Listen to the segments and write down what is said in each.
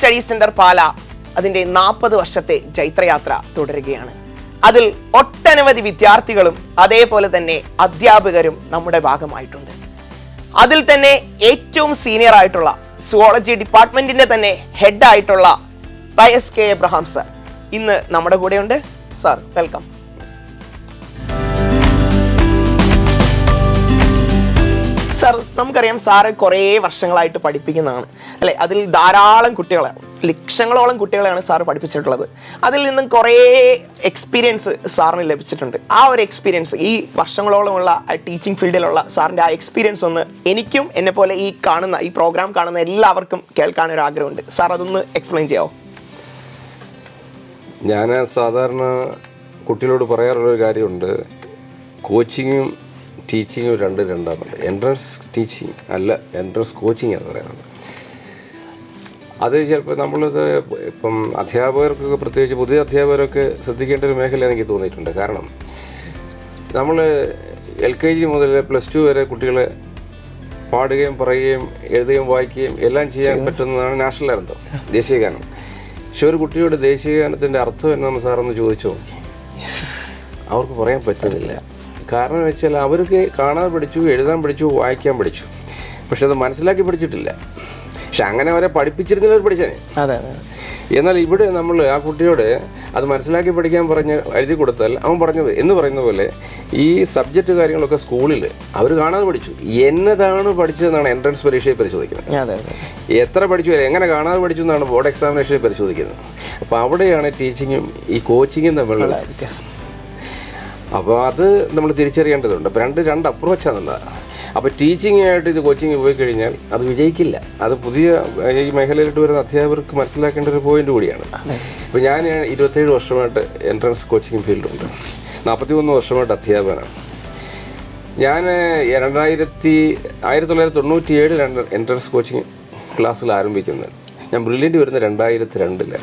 Study centre പാല അതിന്റെ 40 വർഷത്തെ ജൈത്രയാത്ര തുടരുകയാണ്. അതിൽ ഒട്ടനവധി വിദ്യാർത്ഥികളും അതേപോലെ തന്നെ അധ്യാപകരും നമ്മുടെ ഭാഗമായിട്ടുണ്ട്. അതിൽ തന്നെ ഏറ്റവും സീനിയർ ആയിട്ടുള്ള സുവോളജി ഡിപ്പാർട്ട്മെന്റിന്റെ തന്നെ ഹെഡ് ആയിട്ടുള്ള YS K എബ്രഹാം സർ ഇന്ന് നമ്മുടെ കൂടെയുണ്ട്. Sir, welcome. സർ, നമുക്കറിയാം സാറ് കുറേ വർഷങ്ങളായിട്ട് പഠിപ്പിക്കുന്നതാണ് അല്ലെ. അതിൽ ധാരാളം കുട്ടികളെ, ലക്ഷങ്ങളോളം കുട്ടികളെയാണ് സാറ് പഠിപ്പിച്ചിട്ടുള്ളത്. അതിൽ നിന്നും കുറേ എക്സ്പീരിയൻസ് സാറിന് ലഭിച്ചിട്ടുണ്ട്. ആ ഒരു എക്സ്പീരിയൻസ്, ഈ വർഷങ്ങളോളമുള്ള ടീച്ചിങ് ഫീൽഡിലുള്ള സാറിൻ്റെ ആ എക്സ്പീരിയൻസ് ഒന്ന് എനിക്കും എന്നെ പോലെ ഈ പ്രോഗ്രാം കാണുന്ന എല്ലാവർക്കും കേൾക്കാൻ ഒരു ആഗ്രഹമുണ്ട്. സാർ, അതൊന്ന് എക്സ്പ്ലെയിൻ ചെയ്യാമോ? ഞാൻ സാധാരണ കുട്ടികളോട് പറയാറുള്ളൊരു കാര്യമുണ്ട്, കോച്ചിങ്ങും ടീച്ചിങ്ങും രണ്ടാണ്. എൻട്രൻസ് ടീച്ചിങ് അല്ല, എൻട്രൻസ് കോച്ചിങ് എന്ന് പറയുന്നത്. അത് ചിലപ്പോൾ നമ്മളിത് ഇപ്പം അധ്യാപകർക്കൊക്കെ, പ്രത്യേകിച്ച് പുതിയ അധ്യാപകരൊക്കെ ശ്രദ്ധിക്കേണ്ട ഒരു മേഖല എനിക്ക് തോന്നിയിട്ടുണ്ട്. കാരണം നമ്മൾ LKG മുതൽ +2 വരെ കുട്ടികളെ പാടുകയും പറയുകയും എഴുതുകയും വായിക്കുകയും എല്ലാം ചെയ്യാൻ പറ്റുന്നതാണ് നാഷണൽ ആന്തം, ദേശീയ ഗാനം. പക്ഷെ ഒരു കുട്ടിയുടെ ദേശീയ ഗാനത്തിൻ്റെ അർത്ഥം എന്നാണ് സാറെന്ന് ചോദിച്ചോ, അവർക്ക് പറയാൻ പറ്റുന്നില്ല. കാരണം വെച്ചാൽ അവർക്ക് കാണാൻ പഠിച്ചു, എഴുതാൻ പഠിച്ചു, വായിക്കാൻ പഠിച്ചു, പക്ഷെ അത് മനസ്സിലാക്കി പഠിച്ചിട്ടില്ല. പക്ഷെ അങ്ങനെ അവരെ പഠിപ്പിച്ചിരുന്നവർ പഠിച്ചേനെ. എന്നാൽ ഇവിടെ നമ്മൾ ആ കുട്ടിയോട് അത് മനസ്സിലാക്കി പഠിക്കാൻ പറഞ്ഞ് എഴുതി കൊടുത്താൽ അവൻ പറഞ്ഞത് എന്ന് പറയുന്ന പോലെ ഈ സബ്ജക്റ്റ് കാര്യങ്ങളൊക്കെ സ്കൂളിൽ അവർ കാണാതെ പഠിച്ചു. എന്നതാണ് പഠിച്ചതെന്നാണ് എൻട്രൻസ് പരീക്ഷയിൽ പരിശോധിക്കുന്നത്. എത്ര പഠിച്ചു, എങ്ങനെ കാണാതെ പഠിച്ചു എന്നാണ് ബോർഡ് എക്സാമിനേഷനിൽ പരിശോധിക്കുന്നത്. അപ്പോൾ അവിടെയാണ് ടീച്ചിങ്ങും ഈ കോച്ചിങ്ങും തമ്മിലുള്ള വ്യത്യാസം. അപ്പോൾ അത് നമ്മൾ തിരിച്ചറിയേണ്ടതുണ്ട്. അപ്പോൾ രണ്ട് അപ്രോച്ചാണെന്നുള്ളതാണ്. അപ്പോൾ ടീച്ചിങ്ങായിട്ട് ഇത് കോച്ചിങ് പോയി കഴിഞ്ഞാൽ അത് വിജയിക്കില്ല. അത് പുതിയ ഈ മേഖലയിലോട്ട് വരുന്ന അധ്യാപകർക്ക് മനസ്സിലാക്കേണ്ട ഒരു പോയിന്റ് കൂടിയാണ്. ഇപ്പോൾ ഞാൻ 27 വർഷമായിട്ട് എൻട്രൻസ് കോച്ചിങ് ഫീൽഡുണ്ട്. 41 വർഷമായിട്ട് അധ്യാപകനാണ്. ഞാൻ 1997 എൻട്രൻസ് കോച്ചിങ് ക്ലാസ്സിൽ ആരംഭിക്കുന്നത്. ഞാൻ ബ്രില്യൻ്റ് വരുന്നത് 2002.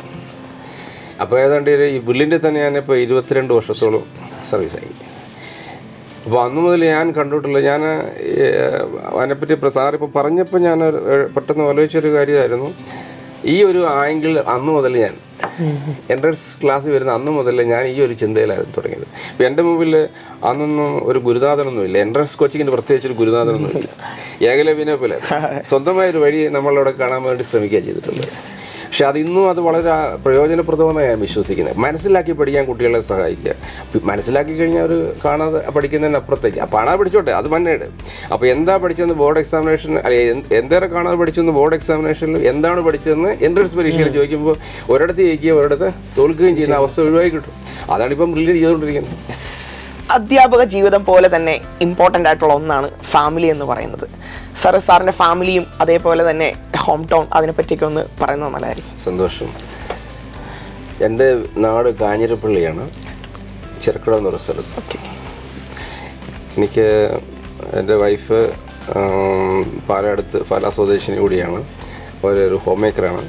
അപ്പോൾ ഏതാണ്ട് ഈ ബ്രില്യൻ്റിൽ തന്നെ ഞാനിപ്പോൾ 22 വർഷത്തോളം സർവീസായി. അപ്പോൾ അന്ന് മുതൽ ഞാൻ കണ്ടിട്ടുള്ള, ഞാൻ അതിനെപ്പറ്റി സാറിപ്പോൾ പറഞ്ഞപ്പോൾ ഞാൻ പെട്ടെന്ന് ആലോചിച്ചൊരു കാര്യമായിരുന്നു. ഈ ഒരു ആംഗിൾ അന്ന് മുതൽ ഞാൻ എൻട്രൻസ് ക്ലാസ്സിൽ വരുന്ന അന്ന് മുതൽ ഞാൻ ഈ ഒരു ചിന്തയിലായിരുന്നു തുടങ്ങിയത്. അപ്പോൾ എൻ്റെ മുമ്പിൽ അന്നൊന്നും ഒരു ഗുരുനാഥനൊന്നുമില്ല, എൻട്രൻസ് കോച്ചിങ്ങിന് പ്രത്യേകിച്ചൊരു ഗുരുനാഥനൊന്നുമില്ല. ഏകലവ്യനെ പോലെ സ്വന്തമായൊരു വഴി നമ്മളവിടെ കാണാൻ വേണ്ടി ശ്രമിക്കുക ചെയ്തിട്ടുണ്ട്. പക്ഷെ അതിന്നും അത് വളരെ പ്രയോജനപ്രദമെന്നാണ് ഞാൻ വിശ്വസിക്കുന്നത്. മനസ്സിലാക്കി പഠിക്കാൻ കുട്ടികളെ സഹായിക്കുക. മനസ്സിലാക്കി കഴിഞ്ഞാൽ അവർ കാണാതെ പഠിക്കുന്നതിനപ്പുറത്തേക്ക് കാണാതെ പഠിച്ചോട്ടെ, അത് മന്നേട്. അപ്പോൾ എന്താ പഠിച്ചതെന്ന് ബോർഡ് എക്സാമിനേഷൻ, എന്തേറെ കാണാതെ പഠിച്ചെന്ന് ബോർഡ് എക്സാമിനേഷനിൽ എന്താണ് പഠിച്ചതെന്ന് എൻട്രൻസ് പരീക്ഷയിൽ ചോദിക്കുമ്പോൾ ഒരിടത്ത് ജയിക്കുകയും ഒരിടത്ത് തോൽക്കുകയും ചെയ്യുന്ന അവസ്ഥ ഒഴിവായി കിട്ടും. അതാണിപ്പം ബ്രില്യൻ്റ് ചെയ്തുകൊണ്ടിരിക്കുന്നത്. അധ്യാപക ജീവിതം പോലെ തന്നെ ഇമ്പോർട്ടൻ്റ് ആയിട്ടുള്ള ഒന്നാണ് ഫാമിലി എന്ന് പറയുന്നത്. സാറിൻ്റെ ഫാമിലിയും അതേപോലെ തന്നെ ഹോം ടൗൺ, അതിനെപ്പറ്റിയൊക്കെ ഒന്ന് പറയുന്നത് നല്ലതായിരിക്കും. സന്തോഷം. എൻ്റെ നാട് കാഞ്ഞിരപ്പള്ളിയാണ്, ചെറുക്കട എന്ന് പറയുന്ന സ്ഥലത്ത്. എനിക്ക് എൻ്റെ വൈഫ് പാല സ്വദേശിനി കൂടിയാണ്. അവരൊരു ഹോം മേക്കറാണ്.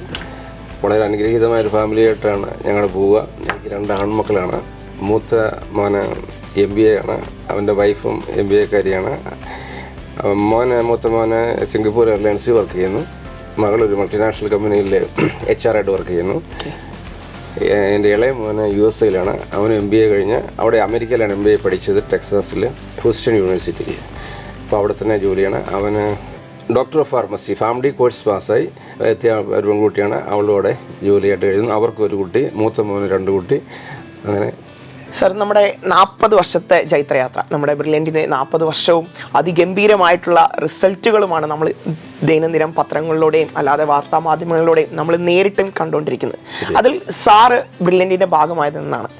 വളരെ അനുഗ്രഹീതമായൊരു ഫാമിലിയായിട്ടാണ് ഞങ്ങൾ പോവുക. എനിക്ക് 2 ആൺമക്കളാണ്. മൂത്ത മോന് MBA ആണ്, അവൻ്റെ വൈഫും MBA കാരിയാണ്. മൂത്ത മോന് സിംഗപ്പൂർ എയർലൈൻസിൽ വർക്ക് ചെയ്യുന്നു. മകളൊരു മൾട്ടിനാഷണൽ കമ്പനിയിൽ HR ആയിട്ട് വർക്ക് ചെയ്യുന്നു. എൻ്റെ ഇളയ മോന് USA അവന് MBA കഴിഞ്ഞ് അവിടെ അമേരിക്കയിലാണ് MBA പഠിച്ചത്, ടെക്സാസിൽ ഹൂസ്റ്റൺ യൂണിവേഴ്സിറ്റിയിൽ. അപ്പോൾ അവിടെ തന്നെ ജോലിയാണ്. അവന് doctor of pharmacy family course പാസ്സായി എത്തിയ ഒരു പെൺകുട്ടിയാണ്. അവളോടെ ജോലിയായിട്ട് കഴിയുന്നു. അവർക്കൊരു കുട്ടി, മൂത്ത മോന് 2 കുട്ടി. അങ്ങനെ സർ, നമ്മുടെ 40 വർഷത്തെ ജൈത്രയാത്ര, നമ്മുടെ ബ്രില്യൻറ്റിൻ്റെ 40 വർഷവും അതിഗംഭീരമായിട്ടുള്ള റിസൾട്ടുകളുമാണ് നമ്മൾ ദൈനംദിനം പത്രങ്ങളിലൂടെയും അല്ലാതെ വാർത്താ മാധ്യമങ്ങളിലൂടെയും നമ്മൾ നേരിട്ടും കണ്ടുകൊണ്ടിരിക്കുന്നത്. അതിൽ സാറ് ബ്രില്യൻറ്റിൻ്റെ ഭാഗമായതെന്നാണ്.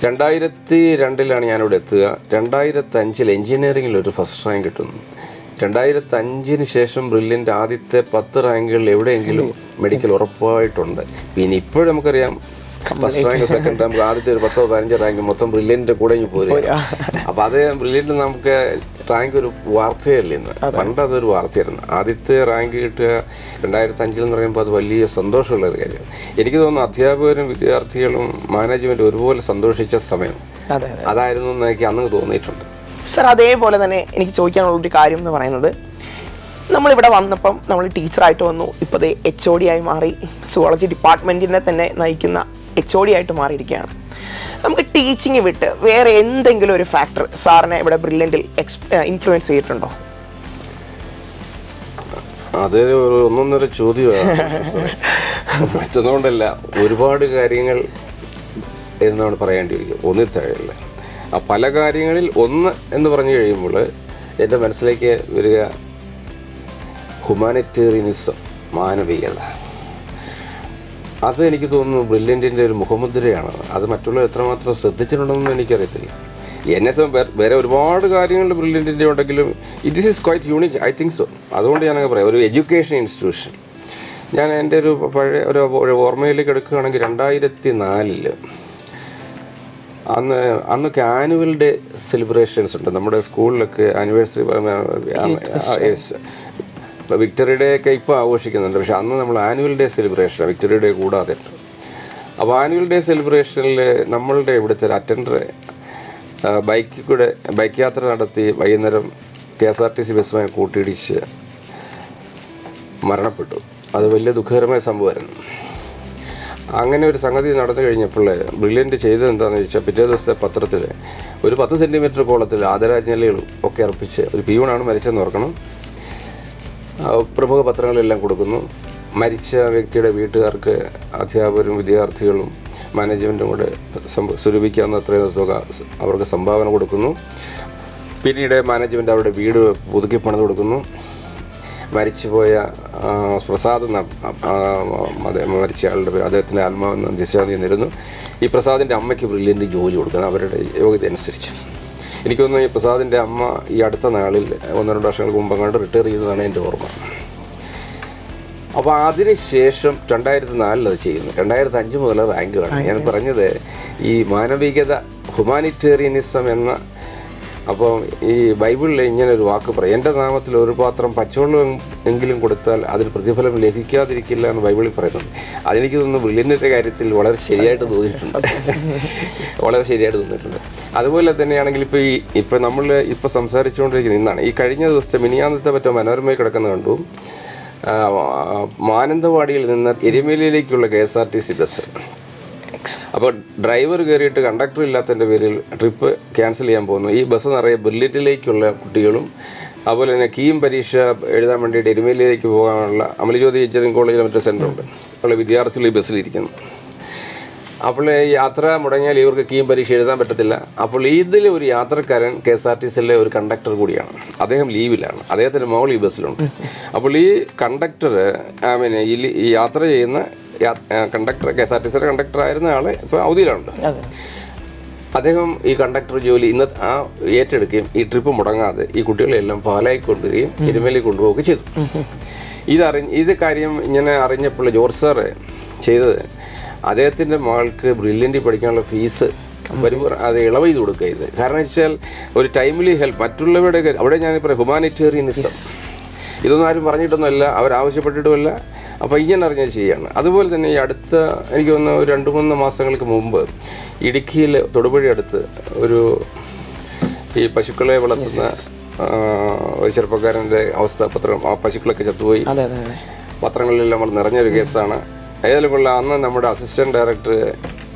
2002 ഞാനിവിടെ എത്തുക. 2005 എഞ്ചിനീയറിംഗിൽ ഒരു ഫസ്റ്റ് റാങ്ക് കിട്ടുന്നു. 2005 ശേഷം ബ്രില്യൻ്റ് ആദ്യത്തെ 10 റാങ്കുകളിൽ എവിടെയെങ്കിലും മെഡിക്കൽ ഉറപ്പായിട്ടുണ്ട്. പിന്നെ ഇപ്പോഴും നമുക്കറിയാം ഫസ്റ്റ് റാങ്ക്, സെക്കൻഡ് റാങ്ക്, ആദ്യത്തെ ഒരു 10-15 റാങ്ക് മൊത്തം ബ്രില്യൻ്റിൻ്റെ കൂടെ പോരുക. അപ്പോൾ അത് ബ്രില്യൻ്റ് നമുക്ക് റാങ്ക് ഒരു വാർത്തയല്ലേ ഇന്ന്. പണ്ട് അതൊരു വാർത്തയായിരുന്നു. ആദ്യത്തെ റാങ്ക് കിട്ടുക 2005 എന്ന് പറയുമ്പോൾ അത് വലിയ സന്തോഷമുള്ളൊരു കാര്യമാണ്. എനിക്ക് തോന്നുന്നു അധ്യാപകരും വിദ്യാർത്ഥികളും മാനേജ്മെൻറ്റും ഒരുപോലെ സന്തോഷിച്ച സമയം അതായിരുന്നു എന്ന് എനിക്ക് അന്ന് തോന്നിയിട്ടുണ്ട്. സർ, അതേപോലെ തന്നെ എനിക്ക് ചോദിക്കാനുള്ളൊരു കാര്യം എന്ന് പറയുന്നത്, നമ്മളിവിടെ വന്നപ്പം നമ്മൾ ടീച്ചറായിട്ട് വന്നു, ഇപ്പോൾ ദേ HOD ആയി മാറി, സുവോളജി ഡിപ്പാർട്ട്മെൻറ്റിനെ തന്നെ നയിക്കുന്ന HOD ആയിട്ട് മാറിയിരിക്കുകയാണ്. നമുക്ക് ടീച്ചിങ് വിട്ട് വേറെ എന്തെങ്കിലും ഒരു ഫാക്ടർ സാറിനെ ഇവിടെ ബ്രില്യൻറ്റിൽ ഇൻഫ്ലുവൻസ് ചെയ്തിട്ടുണ്ടോ? അത് ഒരു ഒന്നൊന്നര ചോദ്യമാണ്. മറ്റൊന്നുകൊണ്ടല്ല, ഒരുപാട് കാര്യങ്ങൾ എന്നാണ് പറയേണ്ടിയിരിക്കും, ഒന്നിൽ താഴെയല്ല. ആ പല കാര്യങ്ങളിൽ ഒന്ന് എന്ന് പറഞ്ഞു കഴിയുമ്പോൾ എൻ്റെ മനസ്സിലേക്ക് വരിക ഹ്യൂമാനിറ്റേറിയനിസം, മാനവികത. അത് എനിക്ക് തോന്നുന്നു ബ്രില്യൻറ്റിൻ്റെ ഒരു മുഖമുദ്രയാണ്. അത് മറ്റുള്ളവർ എത്രമാത്രം ശ്രദ്ധിച്ചിട്ടുണ്ടെന്ന് എനിക്കറിയത്തില്ല. എന്നെ വേറെ ഒരുപാട് കാര്യങ്ങളിൽ ബ്രില്യൻറ്റിൻ്റെ ഉണ്ടെങ്കിലും it is quite unique, I think so. അതുകൊണ്ട് ഞാനങ്ങനെ പറയാം, ഒരു എഡ്യൂക്കേഷൻ ഇൻസ്റ്റിറ്റ്യൂഷൻ. ഞാൻ എൻ്റെ ഒരു പഴയ ഒരു ഓർമ്മയിലേക്ക് എടുക്കുകയാണെങ്കിൽ 2004 അന്നൊക്കെ ആനുവൽ ഡേ സെലിബ്രേഷൻസ് ഉണ്ട് നമ്മുടെ സ്കൂളിലൊക്കെ. ആനിവേഴ്സറി, വിക്ടറി ഡേ ഒക്കെ ഇപ്പോൾ ആഘോഷിക്കുന്നുണ്ട്, പക്ഷെ അന്ന് നമ്മൾ annual day celebration, victory day കൂടാതെ. അപ്പോൾ ആനുവൽ ഡേ സെലിബ്രേഷനിൽ നമ്മളുടെ ഇവിടുത്തെ ഒരു അറ്റൻഡർ ബൈക്ക് യാത്ര നടത്തി വൈകുന്നേരം KSRTC ബസ്സുമായി കൂട്ടിയിടിച്ച് മരണപ്പെട്ടു. അത് വലിയ ദുഃഖകരമായ സംഭവമായിരുന്നു. അങ്ങനെ ഒരു സംഗതി നടന്നു കഴിഞ്ഞപ്പോൾ ബ്രില്യൻറ്റ് ചെയ്തത് എന്താണെന്ന് ചോദിച്ചാൽ, പിറ്റേ ദിവസത്തെ പത്രത്തിൽ ഒരു 10 സെൻറ്റിമീറ്റർ കോളത്തിൽ ആദരാഞ്ജലികളും ഒക്കെ അർപ്പിച്ച്, ഒരു പിയൂണാണ് മരിച്ചെന്ന് ഓർക്കണം, പ്രമുഖ പത്രങ്ങളെല്ലാം കൊടുക്കുന്നു. മരിച്ച വ്യക്തിയുടെ വീട്ടുകാർക്ക് അധ്യാപകരും വിദ്യാർത്ഥികളും മാനേജ്മെൻറ്റും കൂടെ സ്വരൂപിക്കാവുന്ന അത്രയും തുക അവർക്ക് സംഭാവന കൊടുക്കുന്നു. പിന്നീട് മാനേജ്മെൻറ്റ് അവരുടെ വീട് പുതുക്കി പണിത് കൊടുക്കുന്നു. മരിച്ചുപോയ പ്രസാദ് മരിച്ച ആളുടെ അദ്ദേഹത്തിൻ്റെ ആത്മാവെന്ന് നിശ്ചാന്തി നേരുന്നു. ഈ പ്രസാദിൻ്റെ അമ്മയ്ക്ക് ബ്രില്യൻറ്റ് ജോലി കൊടുക്കുന്നത് അവരുടെ യോഗ്യത അനുസരിച്ച്. എനിക്ക് തോന്നുന്നു ഈ പ്രസാദിൻ്റെ അമ്മ ഈ അടുത്ത നാളിൽ 1-2 വർഷങ്ങൾക്ക് മുമ്പ് അങ്ങോട്ട് റിട്ടയർ ചെയ്തതാണ് എൻ്റെ ഓർമ്മ. അപ്പോൾ അതിന് ശേഷം 2004 അത് ചെയ്യുന്നു. 2005 മുതൽ റാങ്ക് വേണം. ഞാൻ പറഞ്ഞത് ഈ മാനവികത, ഹ്യൂമാനിറ്റേറിയനിസം എന്ന. അപ്പോൾ ഈ ബൈബിളിൽ ഇങ്ങനെ ഒരു വാക്ക് പറയും, എൻ്റെ നാമത്തിൽ ഒരു പാത്രം പച്ചവെള്ളം എങ്കിലും കൊടുത്താൽ അതിന് പ്രതിഫലം ലഭിക്കാതിരിക്കില്ല എന്ന് ബൈബിളിൽ പറയുന്നുണ്ട്. അതെനിക്ക് തോന്നുന്നു ബ്രില്യൻറ്റിൻ്റെ കാര്യത്തിൽ വളരെ ശരിയായിട്ട് തോന്നിയിട്ടുണ്ട്, വളരെ ശരിയായിട്ട് തോന്നിയിട്ടുണ്ട്. അതുപോലെ തന്നെയാണെങ്കിൽ ഇപ്പോൾ നമ്മൾ ഇപ്പോൾ സംസാരിച്ചുകൊണ്ടിരിക്കുന്ന ഇന്നാണ് ഈ കഴിഞ്ഞ ദിവസത്തെ മിനിയാന്നത്തെ പറ്റ മനോരമയിൽ കിടക്കുന്ന കണ്ടു. മാനന്തവാടിയിൽ നിന്ന് എരുമേലിയിലേക്കുള്ള KSRTC ബസ്. അപ്പോൾ ഡ്രൈവർ കയറിയിട്ട് കണ്ടക്ടർ ഇല്ലാത്തതിൻ്റെ പേരിൽ ട്രിപ്പ് ക്യാൻസൽ ചെയ്യാൻ പോകുന്നു. ഈ ബസ് നിറയെ ബ്രില്യൻറ്റിലേക്കുള്ള കുട്ടികളും അതുപോലെ തന്നെ കീം പരീക്ഷ എഴുതാൻ വേണ്ടിയിട്ട് എരുമേലിയിലേക്ക് പോകാനുള്ള അമലജ്യോതി എഞ്ചിനീയറിംഗ് കോളേജിൽ മറ്റൊരു സെൻറ്ററുണ്ട്, ഉള്ള വിദ്യാർത്ഥികൾ ഈ ബസ്സിലിരിക്കുന്നു. അപ്പോൾ ഈ യാത്ര മുടങ്ങിയാൽ ഇവർക്ക് കീം പരീക്ഷ എഴുതാൻ പറ്റത്തില്ല. അപ്പോൾ ഇതിൽ ഒരു യാത്രക്കാരൻ KSRTCയിലെ ഒരു കണ്ടക്ടർ കൂടിയാണ്. അദ്ദേഹം ലീവിലാണ്, അദ്ദേഹത്തിൻ്റെ മകൾ ഈ ബസ്സിലുണ്ട്. അപ്പോൾ ഈ കണ്ടക്ടർ ഈ യാത്ര ചെയ്യുന്ന കണ്ടക്ടർ, KSRTCയുടെ കണ്ടക്ടർ ആയിരുന്ന ആൾ ഇപ്പോൾ അവധിയിലുണ്ട്. അദ്ദേഹം ഈ കണ്ടക്ടർ ജോലി ഇന്ന് ഏറ്റെടുക്കുകയും ഈ ട്രിപ്പ് മുടങ്ങാതെ ഈ കുട്ടികളെല്ലാം പാലായി കൊണ്ടുവരികയും എരുമേലി കൊണ്ടുപോവുകയും ചെയ്തു. ഇത് കാര്യം ഇങ്ങനെ അറിഞ്ഞപ്പോൾ ജോർജ് സാറ് ചെയ്തത്, അദ്ദേഹത്തിൻ്റെ മകൾക്ക് ബ്രില്യൻറ്റിൽ പഠിക്കാനുള്ള ഫീസ് വരുമ്പോൾ അത് ഇളവ് ചെയ്ത് കൊടുക്കുക. ഇത് കാരണം വെച്ചാൽ ഒരു ടൈംലി ഹെൽപ്പ്, മറ്റുള്ളവരുടെ അവിടെ ഞാനിപ്പോൾ ഹ്യൂമാനിറ്റേറിയനിസം ഇതൊന്നും ആരും പറഞ്ഞിട്ടൊന്നുമല്ല, അവരാവശ്യപ്പെട്ടിട്ടുമല്ല. അപ്പോൾ ഇങ്ങനെ അറിഞ്ഞാൽ ചെയ്യുകയാണ്. അതുപോലെ തന്നെ ഈ അടുത്ത എനിക്ക് തോന്നുന്നു 2-3 മാസങ്ങൾക്ക് മുമ്പ് ഇടുക്കിയിൽ തൊടുപുഴ അടുത്ത് ഈ പശുക്കളെ വളർത്തുന്ന ഒരു ചെറുപ്പക്കാരൻ്റെ അവസ്ഥ ആ പശുക്കളൊക്കെ ചത്തുപോയി. പത്രങ്ങളിലെല്ലാം നമ്മൾ നിറഞ്ഞൊരു കേസാണ്. ഏതായാലും അന്ന് നമ്മുടെ അസിസ്റ്റൻറ്റ് ഡയറക്ടർ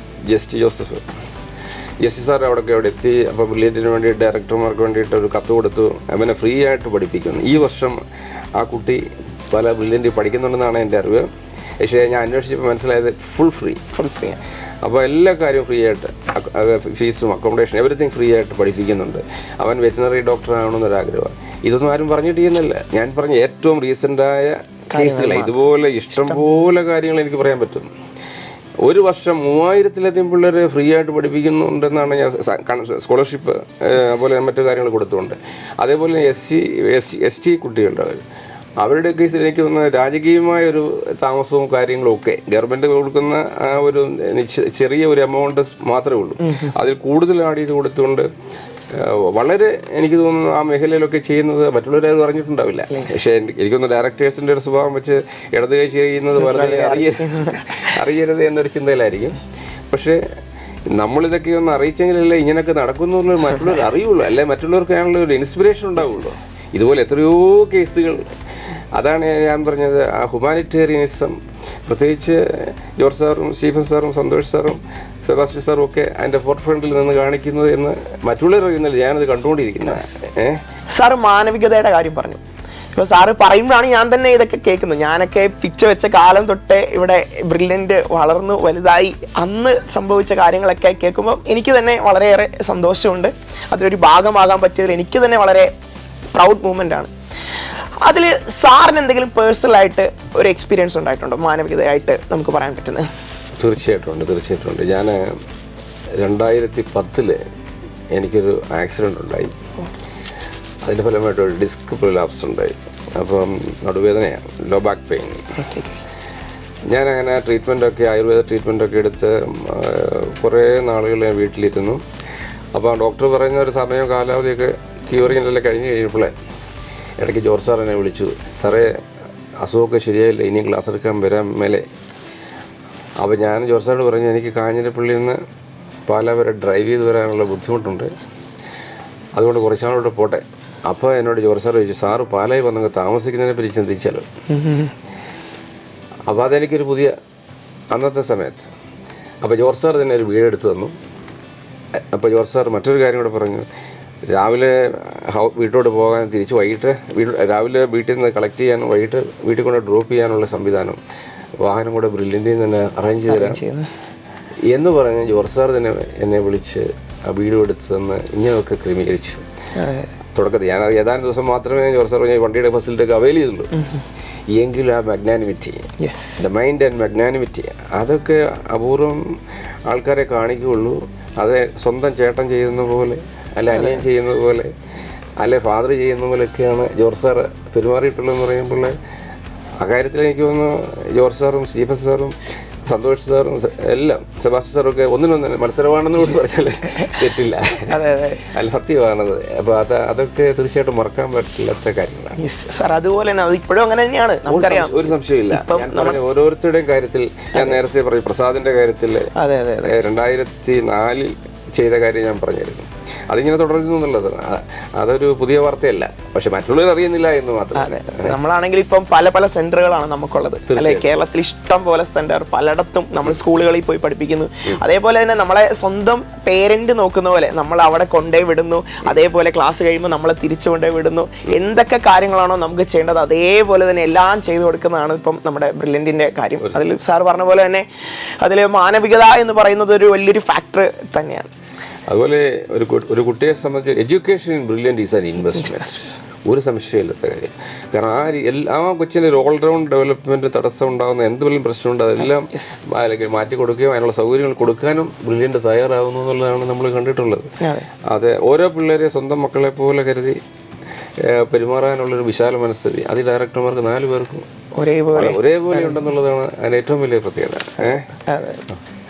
ജോസഫ് സാർ അവിടെ എത്തി. അപ്പോൾ ബ്രില്യൻറ്റിന് വേണ്ടി ഡയറക്ടർമാർക്ക് വേണ്ടിയിട്ട് ഒരു കത്ത് കൊടുത്തു, അവനെ ഫ്രീ ആയിട്ട് പഠിപ്പിക്കുന്നു. ഈ വർഷം ആ കുട്ടി പല ബ്രില്യൻറ്റിൽ പഠിക്കുന്നുണ്ടെന്നാണ് എൻ്റെ അറിവ്. പക്ഷേ ഞാൻ അന്വേഷിച്ചപ്പോൾ മനസ്സിലായത് ഫുൾ ഫ്രീ. അപ്പോൾ എല്ലാ കാര്യവും ഫ്രീ ആയിട്ട്, ഫീസും അക്കോമഡേഷൻ എവറിത്തിങ് ഫ്രീ ആയിട്ട് പഠിപ്പിക്കുന്നുണ്ട്. അവൻ വെറ്റിനറി ഡോക്ടർ ആകണമെന്നൊരാഗ്രഹമാണ്. ഇതൊന്നും ആരും പറഞ്ഞിട്ട് ചെയ്യുന്നില്ല. ഞാൻ പറഞ്ഞ ഏറ്റവും റീസെൻ്റായ കേസുകൾ, ഇതുപോലെ ഇഷ്ടംപോലെ കാര്യങ്ങൾ എനിക്ക് പറയാൻ പറ്റും. ഒരു വർഷം 3000-ലധികം പിള്ളേർ ഫ്രീ ആയിട്ട് പഠിപ്പിക്കുന്നുണ്ടെന്നാണ് ഞാൻ സ്കോളർഷിപ്പ് അതുപോലെ മറ്റു കാര്യങ്ങൾ കൊടുത്തുകൊണ്ട്. അതേപോലെ SC കുട്ടികളുടെ അവരുടെ കേസിൽ എനിക്ക് തോന്നുന്നത് രാജകീയമായ ഒരു താമസവും കാര്യങ്ങളും ഒക്കെ ഗവൺമെൻറ് കൊടുക്കുന്ന ആ ഒരു ചെറിയ ഒരു എമൗണ്ട് മാത്രമേ ഉള്ളൂ. അതിൽ കൂടുതൽ ആഡ് ചെയ്ത് കൊടുത്തുകൊണ്ട് വളരെ എനിക്ക് തോന്നുന്നു ആ മേഖലയിലൊക്കെ ചെയ്യുന്നത് മറ്റുള്ളവരത് പറഞ്ഞിട്ടുണ്ടാവില്ല. പക്ഷേ എനിക്കൊന്ന് ഡയറക്ടേഴ്സിൻ്റെ ഒരു സ്വഭാവം വെച്ച് ഇടത് കൈ ചെയ്യുന്നത് വളരെ അറിയരുത് എന്നൊരു ചിന്തയിലായിരിക്കും. പക്ഷേ നമ്മളിതൊക്കെ ഒന്ന് അറിയിച്ചെങ്കിലല്ലേ ഇങ്ങനെയൊക്കെ നടക്കുന്നു എന്ന് മറ്റുള്ളവർ അറിയുള്ളൂ, അല്ലെ മറ്റുള്ളവർക്ക് അതിനുള്ള ഒരു ഇൻസ്പിറേഷൻ ഉണ്ടാവുള്ളൂ. ഇതുപോലെ എത്രയോ കേസുകൾ അതാണ് ഞാൻ പറഞ്ഞത്, ആ ഹ്യൂമാനിറ്റേറിയനിസം പ്രത്യേകിച്ച് ജോർജ് സാറും സ്റ്റീഫൻ സാറും സന്തോഷ് സാറും സെബാസ്റ്റ്യൻ സാറും ഒക്കെ അതിൻ്റെ ഫോർട്ട് ഫ്രണ്ടിൽ നിന്ന് കാണിക്കുന്നത് എന്ന് മറ്റുള്ളവർ അറിയുന്നില്ല, ഞാനത് കണ്ടുകൊണ്ടിരിക്കുന്നത്. സാറ് മാനവികതയുടെ കാര്യം പറഞ്ഞു. ഇപ്പോൾ സാറ് പറയുമ്പോഴാണ് ഞാൻ തന്നെ ഇതൊക്കെ കേൾക്കുന്നത്. ഞാനൊക്കെ പിച്ച വെച്ച കാലം തൊട്ടേ ഇവിടെ ബ്രില്യൻ്റ് വളർന്നു വലുതായി അന്ന് സംഭവിച്ച കാര്യങ്ങളൊക്കെ കേൾക്കുമ്പോൾ എനിക്ക് തന്നെ വളരെയേറെ സന്തോഷമുണ്ട്. അതിലൊരു ഭാഗമാകാൻ പറ്റിയതിൽ എനിക്ക് തന്നെ വളരെ പ്രൗഡ് മൂമെൻ്റ് ആണ്. അതിൽ സാറിന് എന്തെങ്കിലും പേഴ്സണലായിട്ട് ഒരു എക്സ്പീരിയൻസ് ഉണ്ടായിട്ടുണ്ടോ മാനവികതയായിട്ട് നമുക്ക് പറയാൻ പറ്റുന്നത്? തീർച്ചയായിട്ടും ഉണ്ട്. ഞാൻ 2010 എനിക്കൊരു ആക്സിഡൻ്റ് ഉണ്ടായി. അതിൻ്റെ ഫലമായിട്ട് ഒരു ഡിസ്ക് പ്രിലാപ്സ് ഉണ്ടായി. അപ്പം നടുവേദനയാണ്, ലോ ബാക്ക് പെയിൻ. ഞാനങ്ങനെ ട്രീറ്റ്മെൻറ്റൊക്കെ ആയുർവേദ ട്രീറ്റ്മെൻറ്റൊക്കെ എടുത്ത് കുറേ നാളുകൾ ഞാൻ വീട്ടിലിരുന്നു. അപ്പോൾ ഡോക്ടർ പറയുന്ന ഒരു സമയം കാലാവധിയൊക്കെ ക്യൂറിങ്ങിലെല്ലാം കഴിഞ്ഞ് കഴിയുമ്പോഴേ ഇടയ്ക്ക് ജോർജ് സാർ എന്നെ വിളിച്ചു, സാറേ അസുഖമൊക്കെ ശരിയായില്ല, ഇനിയും ക്ലാസ് എടുക്കാൻ വരാൻ മേലെ. അപ്പോൾ ഞാൻ ജോർജ് സാറോട് പറഞ്ഞു, എനിക്ക് കാഞ്ഞിരപ്പള്ളിയിൽ നിന്ന് പാലാ വരെ ഡ്രൈവ് ചെയ്ത് വരാനുള്ള ബുദ്ധിമുട്ടുണ്ട്, അതുകൊണ്ട് കുറച്ചാളോട്ട് പോട്ടെ. അപ്പോൾ എന്നോട് ജോർജ് സാർ ചോദിച്ചു, സാറ് പാലായി വന്നങ്ങ് താമസിക്കുന്നതിനെ പറ്റി ചിന്തിച്ചാലോ. അപ്പോൾ അതെനിക്കൊരു പുതിയ അന്നത്തെ സമയത്ത്. അപ്പോൾ ജോർജ് സാർ തന്നെ ഒരു വീടെടുത്ത് തന്നു. അപ്പോൾ ജോർജ് സാർ മറ്റൊരു കാര്യം കൂടെ പറഞ്ഞു, രാവിലെ വീട്ടിലോട്ട് പോകാൻ തിരിച്ച് വൈകിട്ട് രാവിലെ വീട്ടിൽ നിന്ന് കളക്ട് ചെയ്യാൻ വൈകിട്ട് വീട്ടിൽ കൊണ്ട് ഡ്രോപ്പ് ചെയ്യാനുള്ള സംവിധാനം വാഹനം കൂടെ ബ്രില്യൻ്റിൽ നിന്ന് അറേഞ്ച് ചെയ്ത് എന്ന് പറഞ്ഞ് ജോർജ് സാർ തന്നെ എന്നെ വിളിച്ച് ആ വീടും എടുത്ത് തന്ന് ഇങ്ങനെയൊക്കെ ക്രമീകരിച്ചു. തുടക്കത്തിൽ ഞാൻ ഏതാനും ദിവസം മാത്രമേ ജോർജ് സാർ വണ്ടിയുടെ ഫെസിലിറ്റി അവൈൽ ചെയ്തുള്ളൂ. എങ്കിലും ആ magnanimity, the mind and magnanimity, അതൊക്കെ അപൂർവം ആൾക്കാരെ കാണിക്കുകയുള്ളൂ. അത് സ്വന്തം ചേട്ടൻ ചെയ്യുന്ന പോലെ, അല്ല അനിയൻ ചെയ്യുന്നത് പോലെ, അല്ലെ ഫാദർ ചെയ്യുന്ന പോലെയൊക്കെയാണ് ജോർജ് സാർ പെരുമാറിയിട്ടുള്ളതെന്ന് പറയുമ്പോൾ അക്കാര്യത്തിൽ എനിക്ക് തോന്നുന്നു ജോർജ് സാറും സ്റ്റീഫൻ സാറും സന്തോഷ് സാറും എല്ലാം സെബാസ്റ്റ്യൻ സാറൊക്കെ ഒന്നിനൊന്നിന് മത്സരമാണെന്ന് കൂടി പറഞ്ഞാൽ തെറ്റില്ല, അല്ല സത്യമാണത്. അപ്പോൾ അതൊക്കെ തീർച്ചയായിട്ടും മറക്കാൻ പറ്റില്ലാത്ത കാര്യങ്ങളാണ് സാർ. അതുപോലെ തന്നെ ഇപ്പോഴും അങ്ങനെ തന്നെയാണ്, നമുക്കറിയാം, ഒരു സംശയമില്ല. ഞാൻ പറഞ്ഞ ഓരോരുത്തരുടെയും കാര്യത്തിൽ ഞാൻ നേരത്തെ പറയും, പ്രസാദിന്റെ കാര്യത്തിൽ 2004 ചെയ്ത കാര്യം ഞാൻ പറഞ്ഞിരുന്നു. അതിങ്ങനെ തുടരുന്നു എന്നുള്ളത് അതൊരു പുതിയ വാർത്തയല്ല, പക്ഷെ മറ്റുള്ളവർ അറിയുന്നില്ല എന്ന് മാത്രം. നമ്മളാണെങ്കിൽ ഇപ്പം പല സെന്ററുകളാണ് നമുക്കുള്ളത്, അല്ലെ? കേരളത്തിൽ ഇഷ്ടം പോലെ സെന്റർ പലയിടത്തും നമ്മൾ സ്കൂളുകളിൽ പോയി പഠിപ്പിക്കുന്നു. അതേപോലെ തന്നെ നമ്മളെ സ്വന്തം പേരന്റ് നോക്കുന്ന പോലെ നമ്മൾ അവിടെ കൊണ്ടേ വിടുന്നു. അതേപോലെ ക്ലാസ് കഴിയുമ്പോൾ നമ്മളെ തിരിച്ചു കൊണ്ടേ വിടുന്നു. എന്തൊക്കെ കാര്യങ്ങളാണോ നമുക്ക് ചെയ്യേണ്ടത് അതേപോലെ തന്നെ എല്ലാം ചെയ്തു കൊടുക്കുന്നതാണ് ഇപ്പം നമ്മുടെ ബ്രില്യന്റിന്റെ കാര്യം. അതിൽ സാർ പറഞ്ഞ പോലെ തന്നെ അതിൽ മാനവികത എന്ന് പറയുന്നത് ഒരു വലിയൊരു ഫാക്ടർ തന്നെയാണ്. അതുപോലെ ഒരു കുട്ടിയെ സംബന്ധിച്ച് education in brilliant is an investment, ഒരു സംശയമില്ലാത്ത കാര്യം. കാരണം ആ കൊച്ചിൻ്റെ ഒരു ഓൾറൗണ്ട് ഡെവലപ്മെൻറ്റ് തടസ്സം ഉണ്ടാകുന്ന എന്തെങ്കിലും പ്രശ്നമുണ്ട് അതെല്ലാം മാറ്റി കൊടുക്കുകയും അതിനുള്ള സൗകര്യങ്ങൾ കൊടുക്കാനും ബ്രില്യൻ്റ് തയ്യാറാകുന്നു എന്നുള്ളതാണ് നമ്മൾ കണ്ടിട്ടുള്ളത്. അത് ഓരോ പിള്ളേരെ സ്വന്തം മക്കളെ പോലെ കരുതി പെരുമാറാനുള്ളൊരു വിശാല മനസ്ഥിതി അത് ഡയറക്ടർമാർക്ക് 4 പേർക്കും ഒരേപോലെ ഉണ്ടെന്നുള്ളതാണ് അതിന് ഏറ്റവും വലിയ പ്രത്യേകത.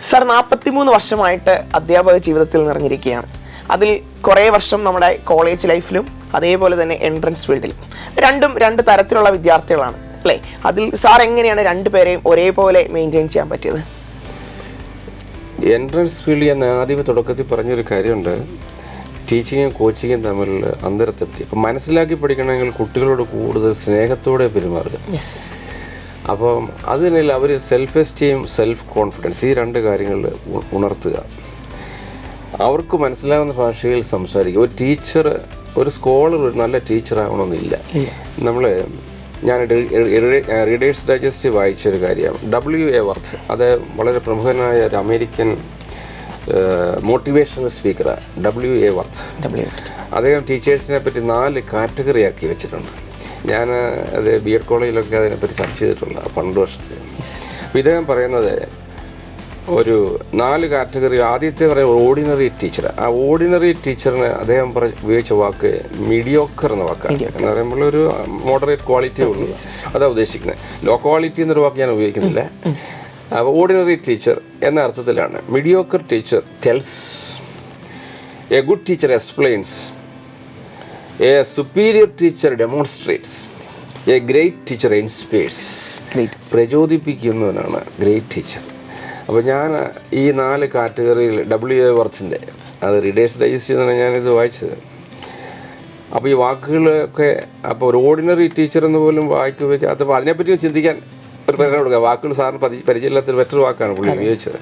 സാർ 43 വർഷമായിട്ട് അധ്യാപക ജീവിതത്തിൽ നിറഞ്ഞിരിക്കുകയാണ്. അതിൽ കുറേ വർഷം നമ്മുടെ കോളേജ് ലൈഫിലും അതേപോലെ തന്നെ എൻട്രൻസ് ഫീൽഡിലും രണ്ട് തരത്തിലുള്ള വിദ്യാർത്ഥികളാണ്, അല്ലേ? അതിൽ സാർ എങ്ങനെയാണ് രണ്ടുപേരെയും ഒരേപോലെ മെയിൻറ്റെയിൻ ചെയ്യാൻ പറ്റിയത്? എൻട്രൻസ് ഫീൽഡ് ഞാൻ ആദ്യമേ തുടക്കത്തിൽ പറഞ്ഞൊരു കാര്യമുണ്ട്, ടീച്ചിങ്ങും കോച്ചിങ്ങും തമ്മിലുള്ള അന്തരത്തെ പറ്റി. അപ്പം മനസ്സിലാക്കി പഠിക്കണമെങ്കിൽ കുട്ടികളോട് കൂടുതൽ സ്നേഹത്തോടെ പെരുമാറുക. അപ്പം അതിനില്ല അവർ സെൽഫ് എസ്റ്റീം, സെൽഫ് കോൺഫിഡൻസ്, ഈ 2 കാര്യങ്ങൾ ഉണർത്തുക. അവർക്ക് മനസ്സിലാവുന്ന ഭാഷയിൽ സംസാരിക്കുക. ഒരു ടീച്ചർ, ഒരു സ്കോളർ ഒരു നല്ല ടീച്ചറാവണമെന്നില്ല. ഞാൻ റീഡേഴ്സ് ഡൈജസ്റ്റ് വായിച്ചൊരു കാര്യമാണ്, W.A. വർത്ത്. അത് വളരെ പ്രമുഖനായ ഒരു അമേരിക്കൻ മോട്ടിവേഷണൽ സ്പീക്കറാണ് W.A. വർത്ത്. അദ്ദേഹം ടീച്ചേഴ്സിനെ പറ്റി 4 കാറ്റഗറി ആക്കി വെച്ചിട്ടുണ്ട്. ഞാൻ അത് B.Ed കോളേജിലൊക്കെ അതിനെപ്പറ്റി ചർച്ച ചെയ്തിട്ടുള്ള 12 വർഷത്തിൽ. അപ്പോൾ ഇദ്ദേഹം പറയുന്നത് ഒരു 4 കാറ്റഗറി. ആദ്യത്തെ പറയുന്നത് ഓർഡിനറി ടീച്ചർ. ആ ഓർഡിനറി ടീച്ചറിന് അദ്ദേഹം ഉപയോഗിച്ച വാക്ക് മീഡിയോക്കർ എന്ന വാക്കാണ്. എന്ന് പറയുമ്പോൾ ഒരു മോഡറേറ്റ് ക്വാളിറ്റി ഉള്ളൂ, അതാണ് ഉദ്ദേശിക്കുന്നത്. ലോ ക്വാളിറ്റി എന്നൊരു വാക്ക് ഞാൻ ഉപയോഗിക്കുന്നില്ല. അപ്പോൾ ഓർഡിനറി ടീച്ചർ എന്ന അർത്ഥത്തിലാണ്. Mediocre teacher tells, a good teacher explains, a superior teacher demonstrates, a great teacher inspires. പ്രചോദിപ്പിക്കുന്നവനാണ് ഗ്രേറ്റ് ടീച്ചർ. അപ്പോൾ ഞാൻ ഈ 4 കാറ്റഗറിയിൽ W.A. വർത്തിൻ്റെ, അത് റീഡേഴ്സ് ഡൈജസ്റ്റ് എന്നാണ് ഞാനിത് വായിച്ചത്, അപ്പോൾ ഈ വാക്കുകളൊക്കെ അപ്പോൾ ഒരു ഓർഡിനറി ടീച്ചർ എന്ന് പോലും വായിക്കുക അപ്പോൾ അതിനെപ്പറ്റി ചിന്തിക്കാൻ ഒരു പ്രേരണ കൊടുക്കുക. വാക്കുകൾ സാറിന് പരിചയമില്ലാത്തൊരു മറ്റൊരു വാക്കാണ് പുള്ളി ഉപയോഗിച്ചത്.